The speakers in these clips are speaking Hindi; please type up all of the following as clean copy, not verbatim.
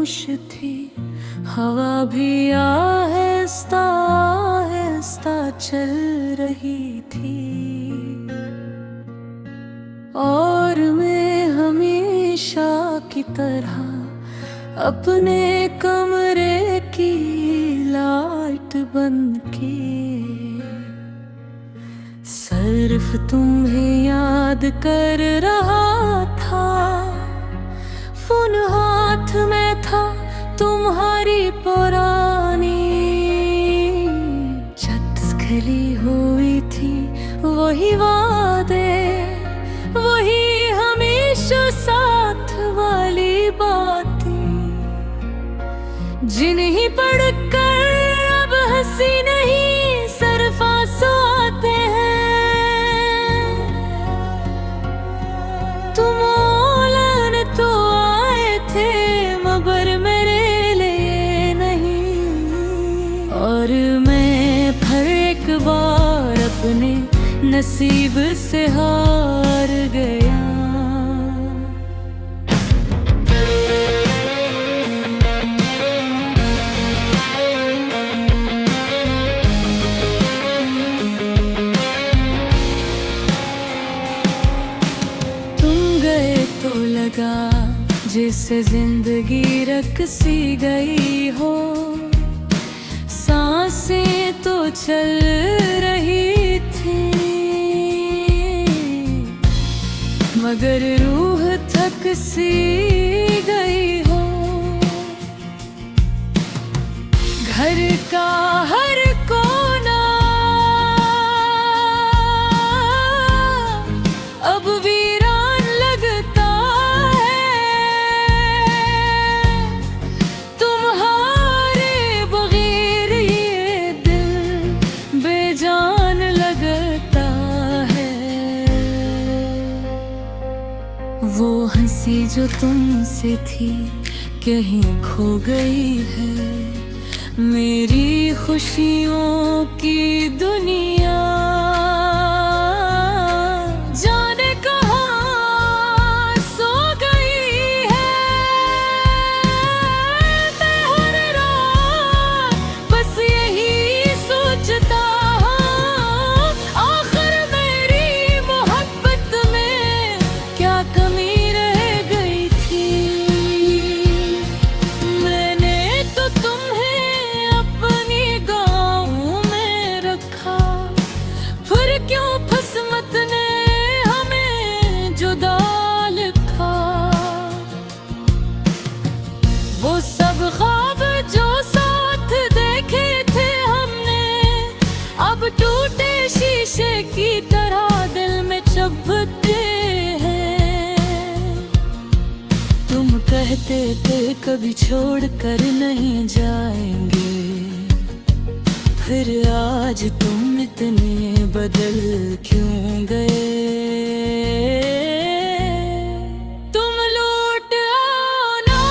खामोश थी, हवा भी आहिस्ता आहिस्ता चल रही थी। और मैं हमेशा की तरह अपने कमरे की लाइट बंद के सिर्फ तुम्हें याद कर रहा था। फोन हाथ में था तुम्हारी पुरानी, छत खली हुई थी, वही वादे, वही हमेशा साथ वाली बातें, जिन्हें पढ़कर अब हंसी नहीं सिर्फ आंसू आते हैं। तुम औलान तो आए थे मगर मेरे लिए नहीं। और मैं फिर एक बार अपने नसीब से हार गया। तुम गए तो लगा जैसे जिंदगी रक सी गई हो, सांसें तो चल रही थी मगर रूह थक सी गई हो। घर का हर कोना अब वीरान लगता है, तुम्हारे बगैर ये दिल बेजान लगता है। वो हंसी जो तुमसे थी कहीं खो गई है, मेरी खुशियों की दुनिया जाने कहाँ सो गई है। मैं हर रात बस यही सोचता हूँ, आखिर मेरी मोहब्बत में क्या कमी रह गई थी। मैंने तो तुम्हें अपनी गाँव में रखा, फिर क्यों किस्मत ने हमें जुदा लिखा। वो सब ख्वाब जो साथ देखे थे हमने अब टूटे शीशे की तरह दिल में चुभते हैं। तुम कहते थे कभी छोड़ कर नहीं जाएंगे, फिर आज तुम इतने बदल क्यों गए। तुम लौट आना,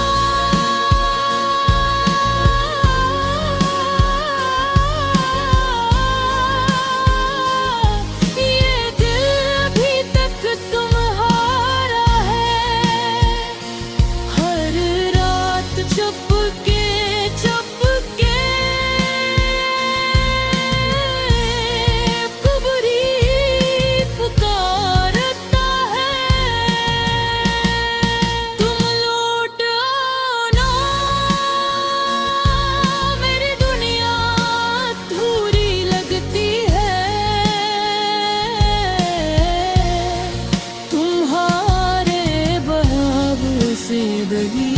ये दिल अभी तक तुम्हारा है। हर रात चुपके चुपके पुकारता है। तुम लौट आना, मेरी दुनिया अधूरी लगती है। तुम्हारे बहाव से दगी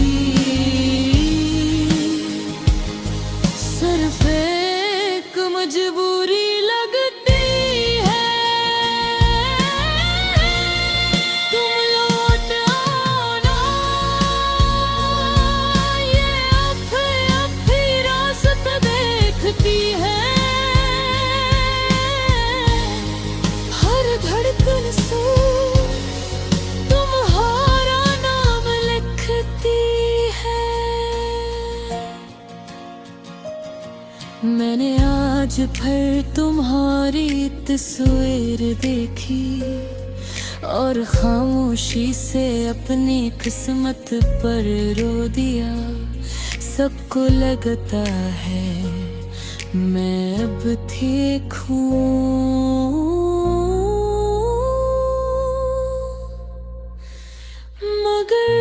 सिर्फ एक मजबूरी लगती है। तुम लौट आना, ये अब भी रास्ता देखती है। हर धड़कन से तुम्हारा नाम लिखती है। मैंने आज फिर तुम्हारी तस्वीर देखी और खामोशी से अपनी किस्मत पर रो दिया। सबको लगता है मैं अब ठीक हूँ, मगर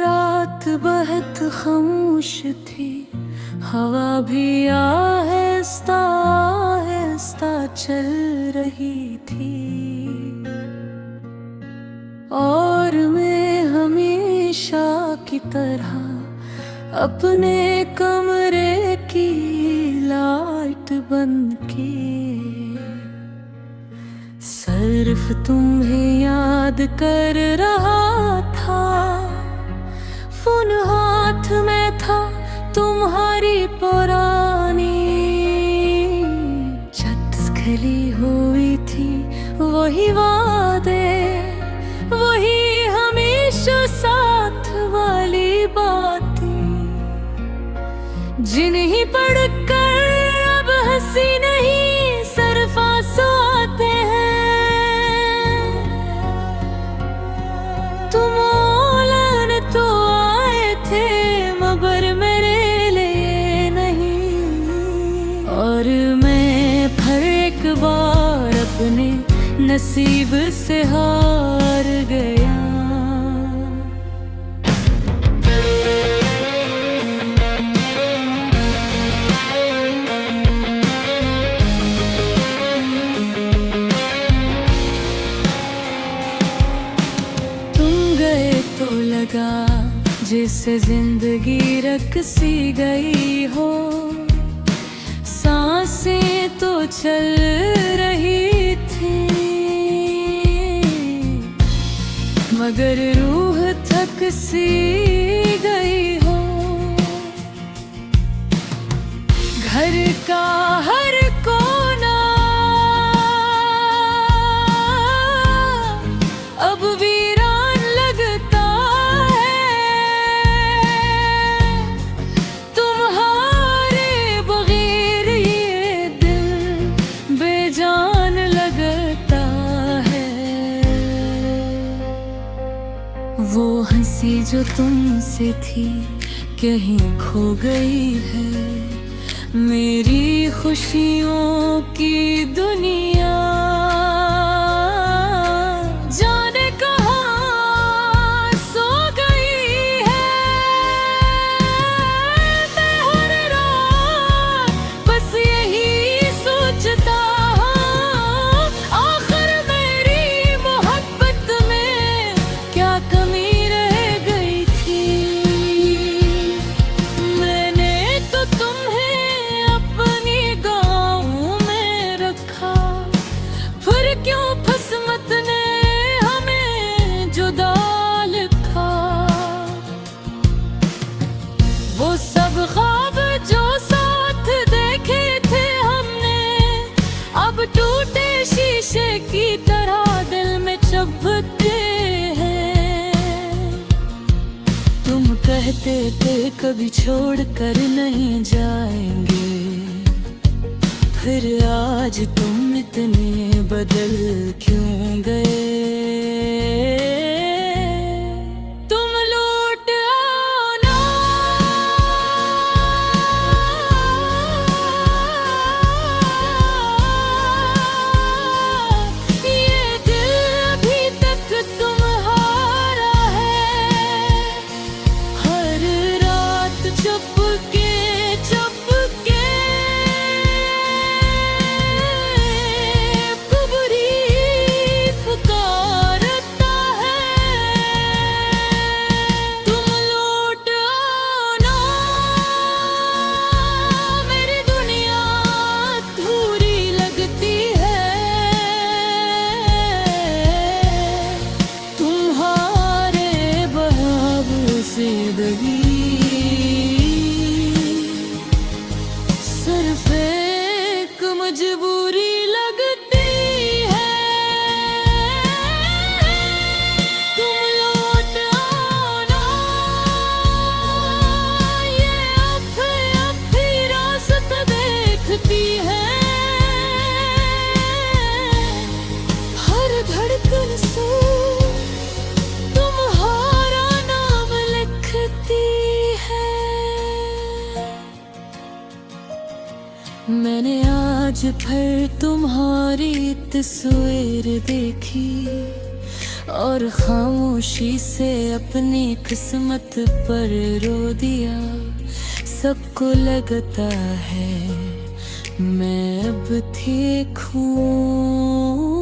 रात बहुत खामोश थी, हवा भी आहिस्ता आहिस्ता चल रही थी, और मैं हमेशा की तरह अपने कमरे की लाइट बंद के सिर्फ तुम्हें याद कर रहा था। फोन हाथ में था तुम्हारी पुरानी, छत खली हुई थी, वही वादे, वही हमेशा साथ वाली बातें, जिन्हें पढ़कर अब हंसी नहीं सिर्फ आंसू आते हैं। तुम औलाद तो आए थे मगर मेरे लिए नहीं, और मैं फिर एक बार अपने नसीब से हार गया। तो लगा जिससे जिंदगी रक सी गई हो, सांसें तो चल रही थी मगर रूह थक सी गई हो। घर का हर कोना अब वीरान लगता है, तुम्हारे बगैर ये दिल बेजान लगता है। वो हंसी जो तुमसे थी कहीं खो गई है, मेरी खुशियों की दुनिया जाने कहाँ सो गई है। मैं हर रात बस यही सोचता हूँ, आखिर मेरी मोहब्बत में क्या कमी रह गई थी। मैंने तो तुम्हें अपनी गाँव में रखा, फिर क्यों किस्मत ने हमें जुदा लिखा। वो सब ख्वाब जो साथ देखे थे हमने, अब टूटे शीशे की तरह दिल में चुभते हैं। तुम कहते थे कभी छोड़ कर नहीं जाएंगे, फिर आज तुम इतने बदल क्यों गए। तुम लौट आओ ना, ये दिल अभी तक तुम्हारा है। हर रात चुपके चुपके पुकारता है। तुम लौट आओ ना, मेरी दुनिया अधूरी लगती है। तुम्हारे बहाव से दगी सिर्फ एक मजबूरी लगती है। तुम लौट आओ ना, आज फिर तुम्हारी तस्वीर देखी और खामोशी से अपनी किस्मत पर रो दिया। सबको लगता है मैं अब ठीक हूँ।